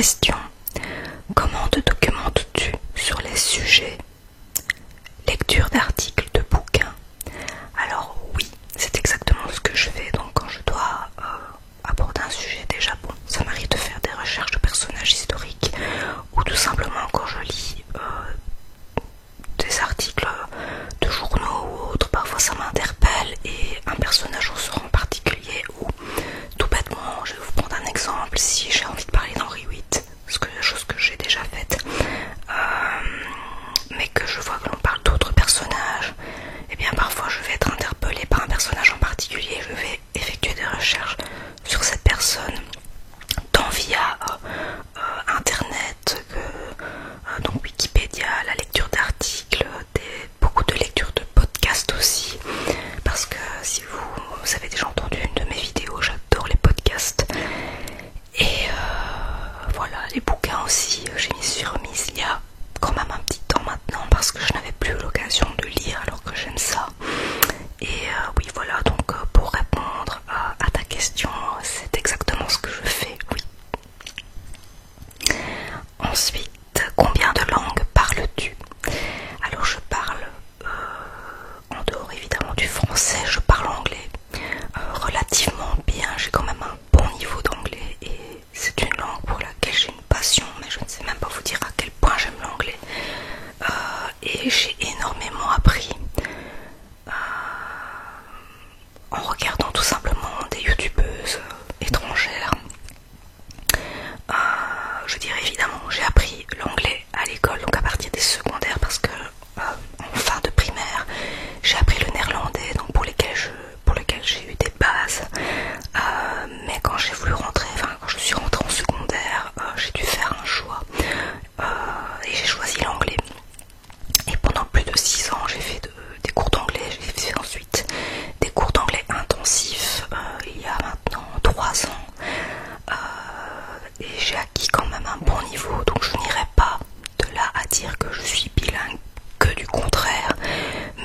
question. Comment te documentes-tu sur les sujets? Lecture d'articles, de bouquins. Alors oui, c'est exactement ce que je fais. Donc quand je dois aborder un sujet, déjà bon, ça m'arrive de faire des recherches de personnages historiques ou tout simplement quand je lis des articles de journaux ou autres, parfois ça m'interpelle et un personnage en particulier, ou tout bêtement, je vais vous prendre un exemple, si j'ai envie de parler d'Henri VIII, chose que j'ai déjà faite, mais que je vois que l'on parle d'autres personnages, et bien parfois je vais être interpellée par un personnage en particulier, je vais effectuer des recherches sur cette personne, tant via internet que donc Wikipédia, la lecture d'articles, beaucoup de lectures de podcasts aussi, parce que si vous avez déjà entendu une de mes vidéos, j'adore les podcasts. Et voilà, les bouquins aussi, je m'y suis remise il y a quand même un petit temps maintenant, parce que je n'avais plus l'occasion de lire alors que j'aime ça. Et oui voilà, donc pour répondre à ta question, c'est exactement ce que je fais, oui. Ensuite, combien de langues parles-tu? Alors je parle, en dehors évidemment du français, je parle anglais relativement bien, j'ai quand même un bon niveau d'anglais et c'est une langue pour laquelle j'ai une passion, mais je ne sais même pas vous dire à quel point j'aime l'anglais. Et j'ai énormément appris en regardant tout simplement des youtubeuses étrangères. Je dirais évidemment, j'ai appris l'anglais à l'école, donc à partir des secondaires, parce que en fin de primaire, j'ai appris le néerlandais, donc pour lequel j'ai eu des bases. Mais quand j'ai voulu rentrer, quand je suis rentrée en secondaire, j'ai dû faire un choix et j'ai choisi l'anglais. Et pendant plus de 6 ans, j'ai fait des cours d'anglais, j'ai fait ensuite des cours d'anglais intensifs il y a maintenant 3 ans. Et j'ai acquis quand même un bon niveau, donc je n'irai pas de là à dire que je suis bilingue, que du contraire,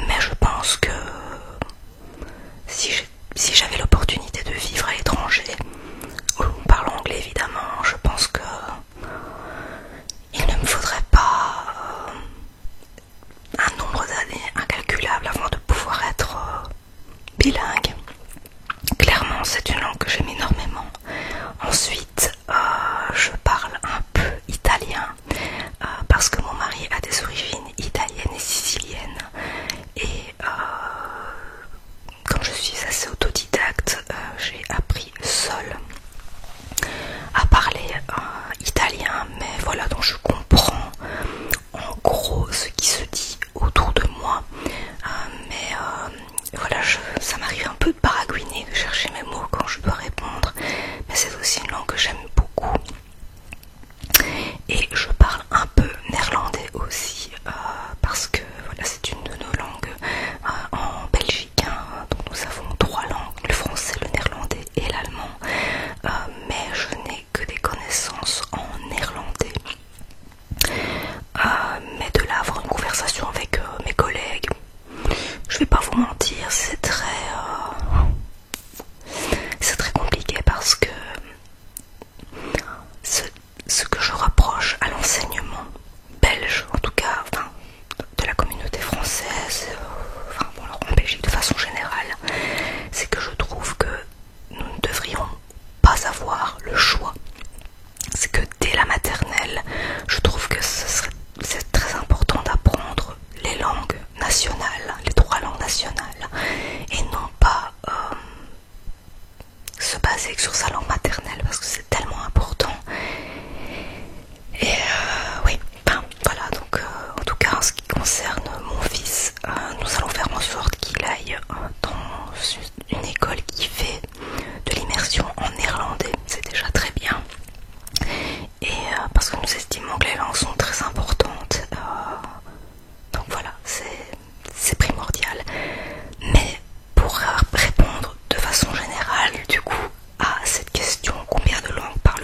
mais je pense que si j'avais l'opportunité de vivre à l'étranger, où on parle anglais évidemment, je pense que il ne me faudrait pas un nombre d'années incalculable avant de pouvoir être bilingue. Clairement, c'est une langue que j'aime énormément. Ensuite, je parle un peu italien parce que mon mari a des origines italiennes et siciliennes. Et comme je suis assez autodidacte, j'ai appris seule à parler italien. Mais voilà, donc je comprends en gros ce qui se dit autour de moi. Mais voilà, ça m'arrive un peu de baragouiner, de chercher mes mots quand je dois répondre, mais c'est aussi une langue que j'aime beaucoup. Et je parle un peu néerlandais aussi, parce que voilà, c'est une de nos langues en Belgique, hein. Donc nous avons 3 langues, le français, le néerlandais et l'allemand, mais je n'ai que des connaissances en néerlandais. Mais de là avoir une conversation avec mes collègues, je vais pas vous mentir, c'est très compliqué, parce que ce que je reproche à l'enseignement belge, en tout cas de la communauté française, en Belgique de façon générale, c'est que je trouve que nous ne devrions pas avoir le choix. C'est que dès la maternelle, je trouve que c'est très important d'apprendre les langues nationales, les 3 langues nationales, et non pas se baser sur sa langue maternelle, parce que c'est tellement important. Et oui, voilà, donc en tout cas en ce qui concerne mon fils, nous allons faire en sorte qu'il aille dans une école qui fait de l'immersion en néerlandais, c'est déjà très bien. Et parce que nous estimons que les langues sont très importantes, donc voilà, c'est primordial. Mais pour répondre de façon générale du coup à cette question, combien de langues parle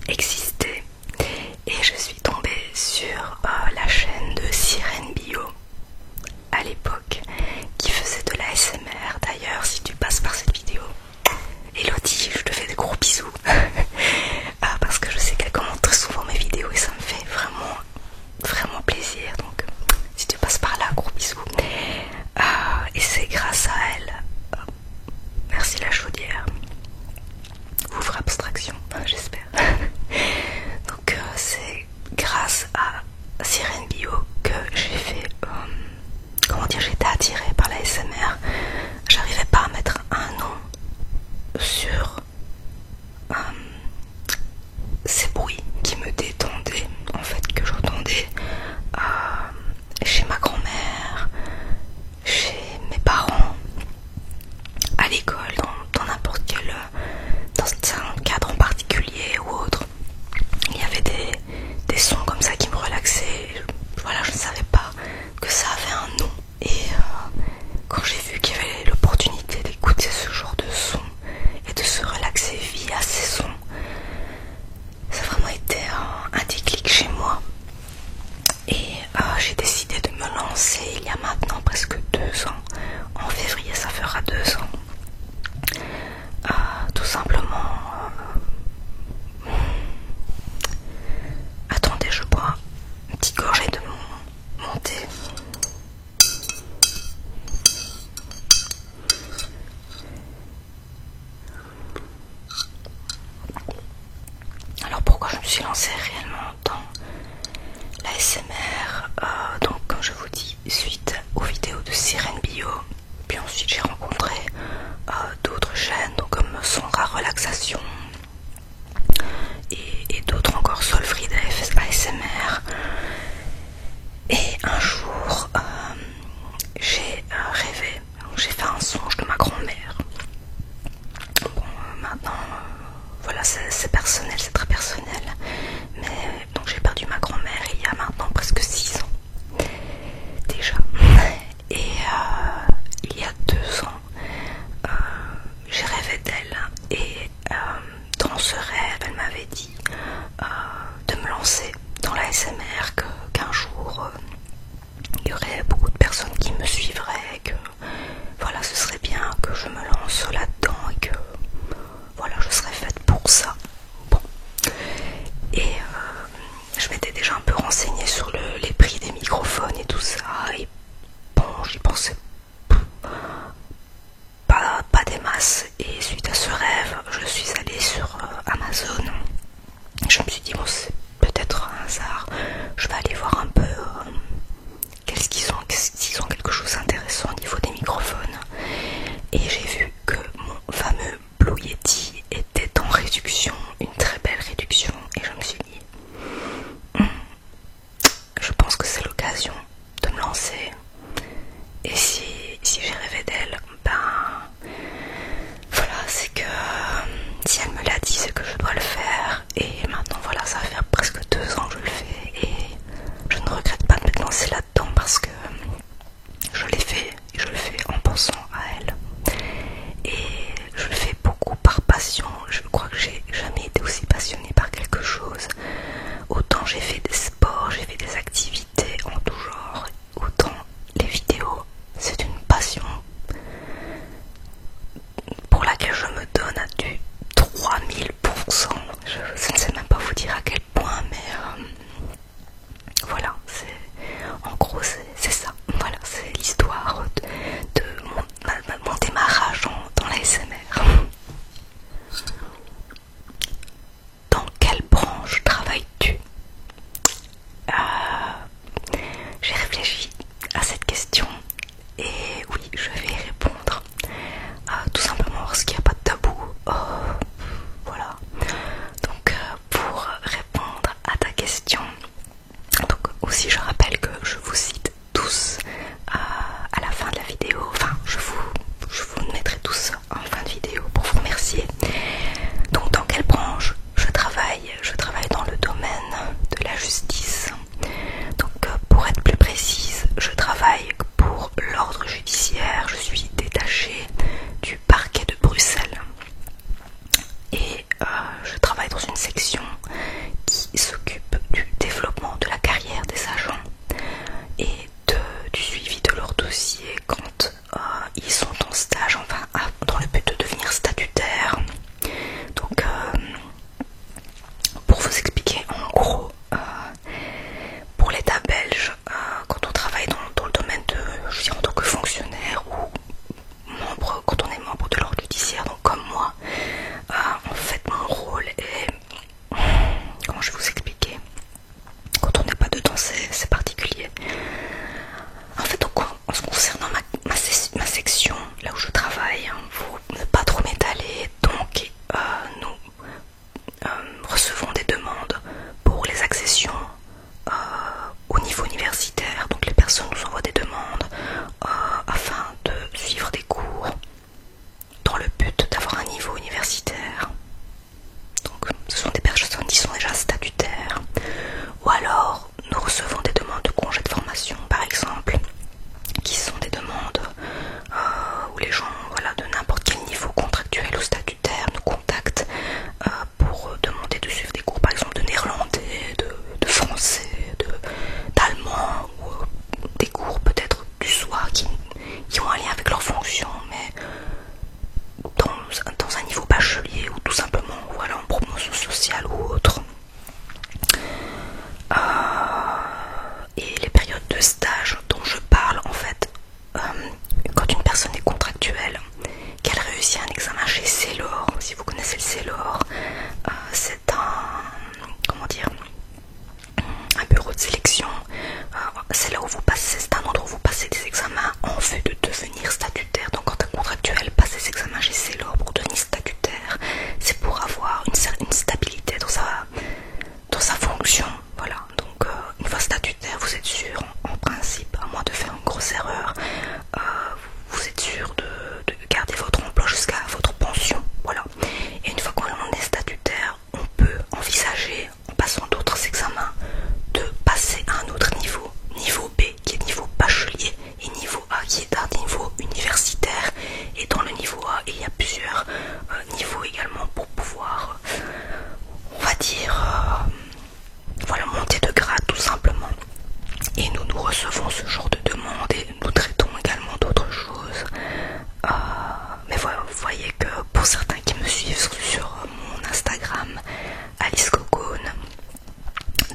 existait et je suis tombée sur la chaîne de Sirène Bio à l'époque qui faisait de la SMR. D'ailleurs, si tu passes par cette vidéo, Elodie, je te fais des gros bisous parce que je sais qu'elle commente très souvent mes vidéos et ça me fait vraiment plaisir. Donc si tu passes par là, gros bisous. Et c'est grâce à elle, merci la chaudière, vous ferez abstraction, j'espère. Donc c'est grâce à Sirène Bio que j'ai fait, comment dire, j'étais attirée par la SMR. J'arrivais pas à mettre un nom sur ces bruits qui me détendaient, en fait, que j'entendais chez ma grand-mère, chez mes parents, à l'école, dans n'importe quel, dans un cadre en particulier ou autre. Il y avait des sons comme ça qui me relaxaient. Voilà, je ne savais pas que ça avait un nom. Et quand j'ai vu qu'il y avait l'opportunité d'écouter ce genre de son et de se relaxer via ces sons, ça a vraiment été un déclic chez moi. Et j'ai décidé de me lancer il y a maintenant presque 2 ans. En février, ça fera 2 ans. Tout simplement. Attendez, je bois une petite gorgée de mon thé. Alors pourquoi je me suis lancée réellement dans la SMR, donc comme je vous dis, suite aux vidéos de Sirène Bio, puis ensuite j'ai rencontré d'autres chaînes, donc comme Sonra Relaxation et d'autres encore, Solfried ASMR. Et un jour j'ai rêvé, j'ai fait un songe de ma grand-mère. Bon, maintenant voilà, c'est personnel, c'est très personnel, mais donc j'ai perdu ma grand-mère il y a maintenant presque 6 ans déjà. Et il y a 2 ans j'ai rêvé d'elle et comment je vais vous expliquer. Quand on n'est pas dedans, c'est particulier. En fait, donc, en ce concernant ma section, là où je travaille, pour ne pas trop m'étaler, donc nous recevons des demandes pour les accessions au niveau universitaire. Donc les personnes nous envoient des demandes afin de suivre des cours dans le but d'avoir un niveau universitaire. Donc ce sont des personnes qui sont déjà statutaires. Ou alors nous recevons des demandes de congés de formation par exemple, qui sont des demandes où les gens de n'importe quel niveau contractuel ou statutaire nous contactent pour demander de suivre des cours par exemple de néerlandais, de français, d'allemand ou des cours peut-être du soir qui ont un lien avec leur fonction, mais dans un niveau bachelier ou tout simplement en promotion sociale ou autre. Et les périodes de stage dont je parle, en fait, quand une personne est contractuelle, qu'elle réussit un examen chez CELOR, si vous connaissez le CELOR, c'est un bureau de sélection. C'est là où vous passez, c'est un endroit où vous passez des examens en vue de devenir statutaire. Donc quand un contractuel passe des examens chez CELOR pour devenir statutaire, c'est pour avoir une stabilité dans sa fonction. Voilà, donc une fois statutaire, vous êtes sûr, en principe, à moins de faire une grosse erreur, vous êtes sûr de garder votre emploi jusqu'à votre pension. Voilà. Et une fois qu'on est statutaire, on peut envisager, en passant d'autres examens, de passer à un autre niveau, niveau B, qui est niveau bachelier, et niveau A, qui est un niveau universitaire. Et dans le niveau A, il y a plusieurs niveaux également pour pouvoir, on va dire, monter de grade tout simplement. Et nous recevons ce genre de demandes et nous traitons également d'autres choses. Mais voilà, vous voyez que pour certains qui me suivent sur mon Instagram, Alice Cocone,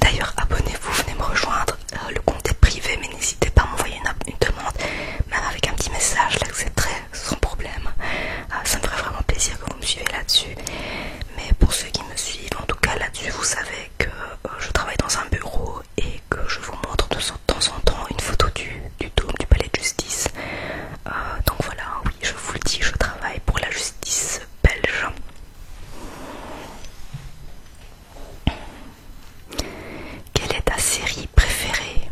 d'ailleurs abonnez-vous, venez me rejoindre, le compte est privé mais n'hésitez pas à m'envoyer une demande, même avec un petit message, je l'accepterai sans problème. Ça me ferait vraiment plaisir que vous me suivez là-dessus. Mais pour ceux qui me suivent, en tout cas là-dessus, vous savez que je travaille dans un bureau et que je vous montre de temps en temps une photo du dôme du palais de justice. Donc voilà, oui, je vous le dis, je travaille pour la justice belge. Quelle est ta série préférée?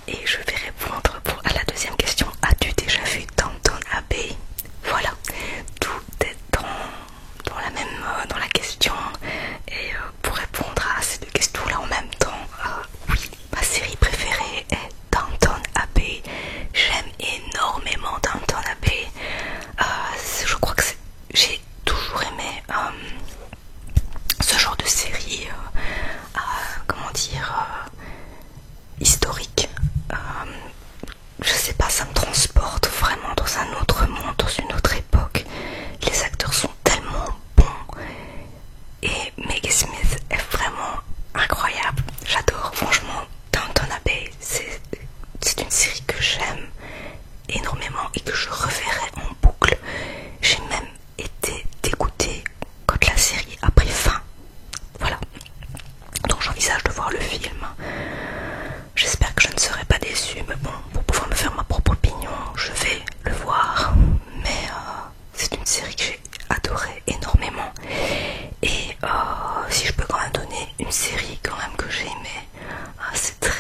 Et je vais répondre à la deuxième question. As-tu déjà vu Downton Abbey? Voilà, tout est dans la question. Et pour répondre à ces deux questions-là en même temps, oui, ma série préférée est Downton Abbey. J'aime énormément Downton Abbey. Je crois que j'ai toujours aimé ce genre de série, historique. Je sais pas, ça me transporte vraiment dans un autre monde, dans une autre époque. Les acteurs sont tellement bons et Maggie Smith est vraiment incroyable. J'adore, franchement, Downton Abbey, c'est une série que j'aime énormément et que je reverrai en boucle. J'ai même été dégoûtée quand la série a pris fin. Voilà. Donc j'envisage de voir le film. J'espère que je ne serai pas déçue, mais bon, pour pouvoir me faire ma propre opinion, je vais le voir. Mais c'est une série que j'ai adorée énormément. Et si je peux quand même donner une série quand même que j'ai aimée, c'est très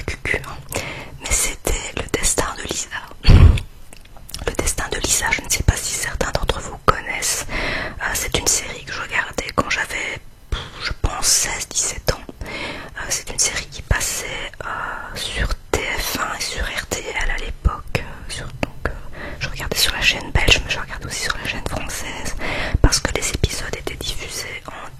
cucu, hein. Mais c'était Le Destin de Lisa. Le Destin de Lisa, je ne sais pas si certains d'entre vous connaissent. C'est une série que je regardais quand j'avais, je pense, 16-17 ans. C'est une série qui passait sur TF1 et sur RTL à l'époque. Je regardais sur la chaîne belge, mais je regardais aussi sur la chaîne française, parce que les épisodes étaient diffusés en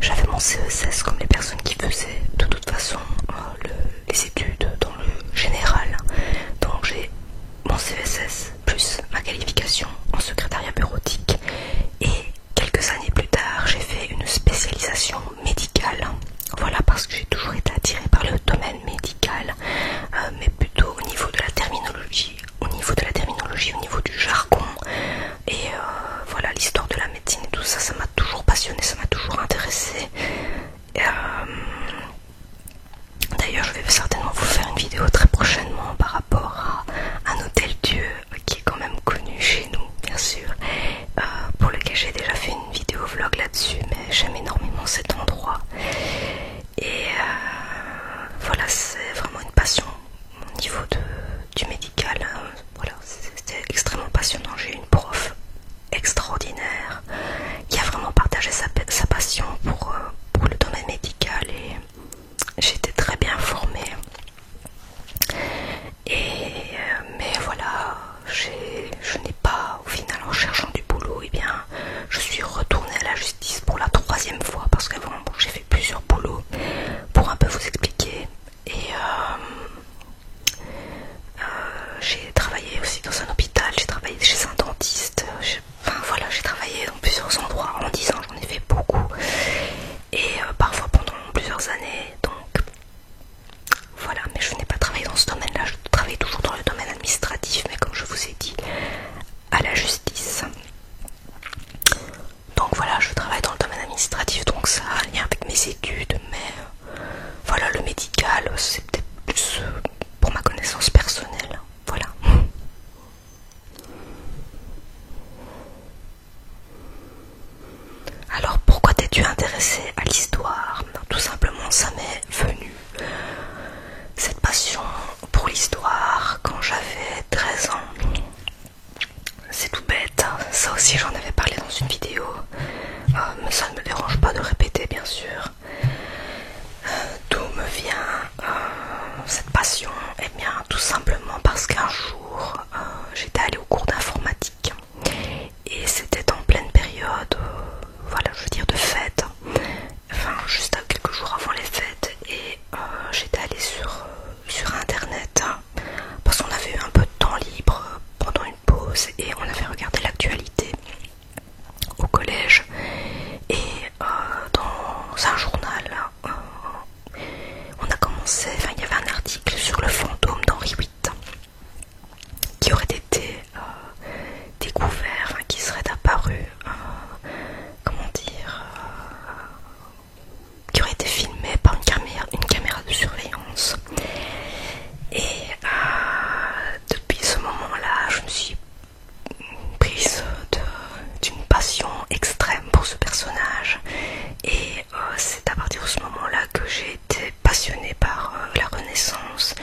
J'avais mon CESS comme les personnes qui faisaient de toute façon les études dans le général. Donc j'ai mon CESS plus ma qualification en secrétariat bureautique. Et quelques années plus tard, j'ai fait une spécialisation médicale. Voilà, parce que j'ai toujours été attirée par le domaine médical, mais plutôt au niveau de la terminologie, au niveau du jargon. Et voilà, l'histoire de la médecine et tout ça, ça m'a toujours passionné, ça m'a toujours intéressé. D'ailleurs, je vais certainement vous faire une vidéo très prochainement par rapport à un hôtel Dieu qui est quand même connu chez nous, bien sûr, pour lequel j'ai déjà fait une vidéo vlog là-dessus, mais j'aime énormément cet endroit. Et voilà, c'est vraiment une passion au niveau du médical. Voilà, c'était extrêmement passionnant. J'ai eu une prof extraordinaire qui a vraiment partagé sa passion pour le domaine médical, et j'étais très bien formée. Mais voilà, je n'ai pas, au final, en cherchant du boulot, et bien je suis retournée à la justice pour la 3e fois, parce qu'avant j'ai fait plusieurs boulots pour un peu vous expliquer. Et j'ai travaillé aussi dans un hôpital, j'ai travaillé chez un dentiste, enfin voilà, j'ai travaillé dans plusieurs endroits. En 10 ans, j'en ai fait beaucoup, et parfois pendant plusieurs années. Donc voilà, mais je n'ai pas travaillé dans ce domaine-là, je travaille toujours dans le domaine administratif, mais comme je vous ai dit, à la justice. Donc voilà, je travaille dans le domaine administratif, donc ça a un lien avec mes études, mais voilà, le médical, c'est peut-être plus pour ma connaissance personnelle. Voilà. Alors pourquoi t'es-tu intéressée à l'histoire? Tout simplement, ça m'est venu, cette passion pour l'histoire, quand j'avais 13 ans. C'est tout bête, ça aussi j'en avais parlé dans une vidéo, mais ça ne me dérange pas de répéter, bien sûr. D'où me vient cette passion? Eh bien, tout simplement parce qu'un jour, j'étais allée au cours d'informatique, et c'était en pleine période, voilà, je veux dire de fête, enfin juste quelques jours avant les fêtes, et j'étais allée sur internet, parce qu'on avait eu un peu de temps libre pendant une pause, et on avait regardé l'actualité au collège, et dans un journal, on a commencé, enfin il y avait un article sur le fantôme d'Henri VIII qui aurait été découvert, enfin qui serait apparu, comment dire, qui aurait été filmé par une caméra de surveillance. Et depuis ce moment-là, je me suis prise d'une passion extrême pour ce personnage, et c'est à partir de ce moment-là que j'ai été passionnée par la Renaissance,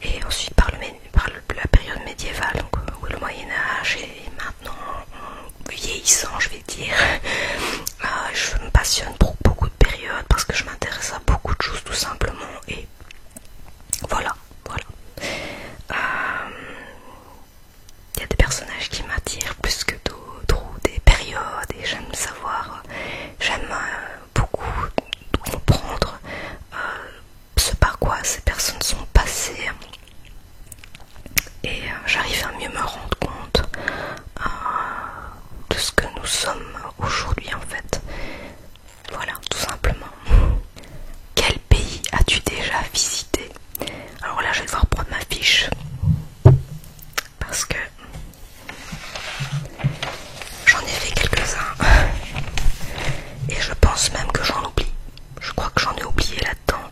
et ensuite par la période médiévale, donc le Moyen-Âge, et maintenant, vieillissant, je vais dire, je me passionne pour beaucoup de périodes parce que je m'intéresse à beaucoup de choses tout simplement, et voilà. Il y a des personnages qui m'attirent plus que d'autres, ou des périodes, et j'aime savoir, j'aime beaucoup comprendre ce par quoi ces personnes sont passées, et j'arrive à mieux me rendre compte de ce que nous sommes aujourd'hui en fait. Voilà, tout simplement. Quel pays as-tu déjà visité? Alors là, je vais devoir prendre ma fiche, parce que j'en ai fait quelques-uns, et je pense même que j'en oublie. Je crois que j'en ai oublié là-dedans.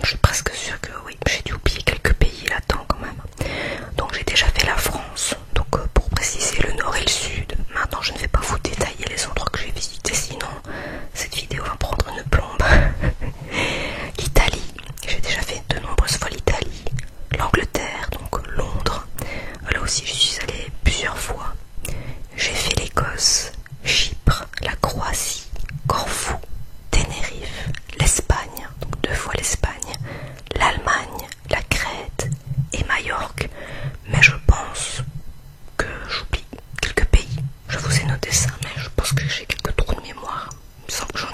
Je suis presque sûre que oui, j'ai dû oublier quelques pays là-dedans quand même. Donc j'ai déjà fait la France, donc pour préciser le nord et le sud. Maintenant je ne vais pas vous détailler les endroits que j'ai visités, sinon cette vidéo va prendre une plombe. L'Italie, j'ai déjà fait de nombreuses fois l'Italie. L'Angleterre, donc Londres, là aussi je suis allée plusieurs fois. J'ai fait l'Écosse, Chypre, la Croatie, Corfou, Tenerife, l'Espagne, donc 2 fois l'Espagne, l'Allemagne, la Crète et Majorque. Mais je pense que j'oublie quelques pays. Je vous ai noté ça, mais je pense que j'ai quelques trous de mémoire. Il me semble que j'en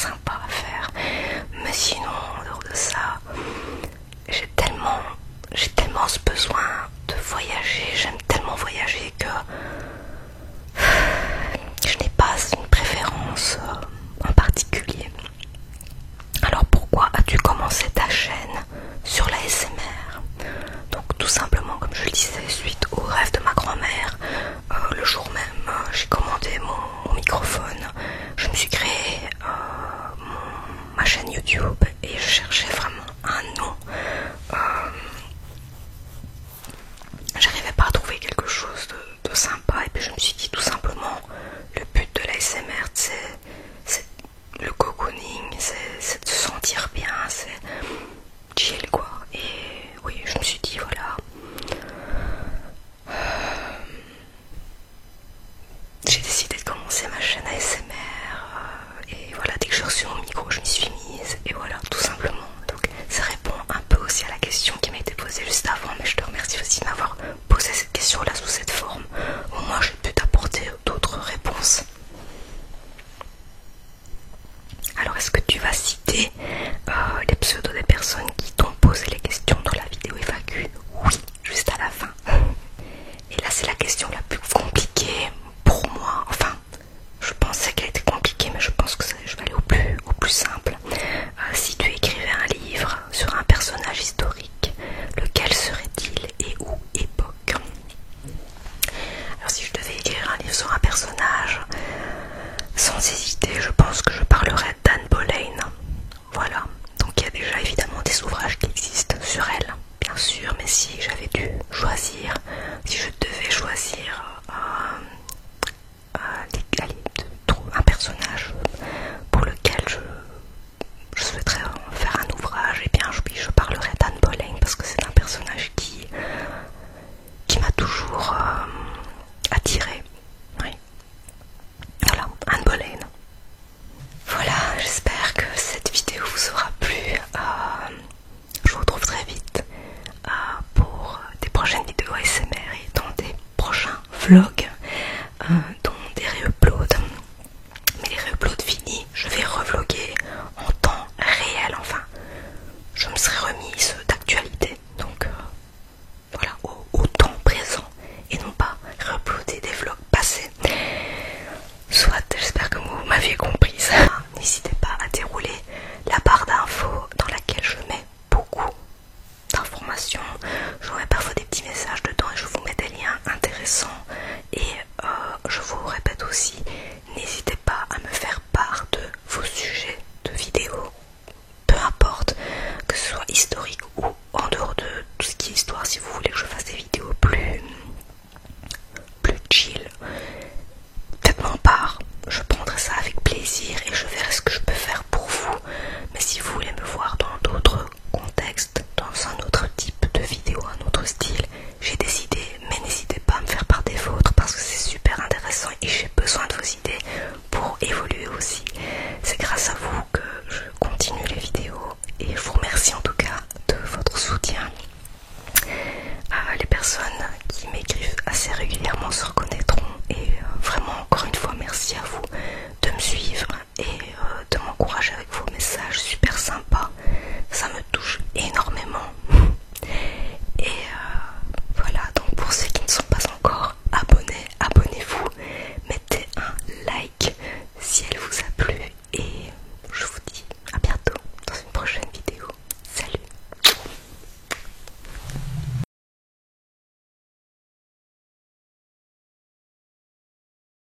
sympa à faire. Mais sinon, en dehors de ça, j'ai tellement ce besoin de voyager, j'aime tellement voyager que je n'ai pas une préférence en particulier. Alors pourquoi as-tu commencé ta chaîne sur la SMR? Donc tout simplement, comme je le disais, suite au rêve de ma grand-mère, le jour même j'ai commandé mon microphone, je me suis créé ma chaîne YouTube et je cherchais vraiment un nom. J'arrivais pas à trouver quelque chose de sympa et puis je me suis dit tout simplement, le but de la SMR c'est le cocooning, c'est de se sentir bien, c'est chill quoi. Et oui, je me suis dit voilà, j'ai décidé de commencer ma chaîne ASMR et voilà, dès que j'ai reçu mon micro je m'y suis mise et voilà, tout simplement. Donc ça répond un peu aussi à la question qui m'a été posée juste avant, mais je te remercie aussi de m'avoir posé cette question là sous cette forme. Au moins j'ai pu t'apporter d'autres réponses. Alors est-ce que tu vas citer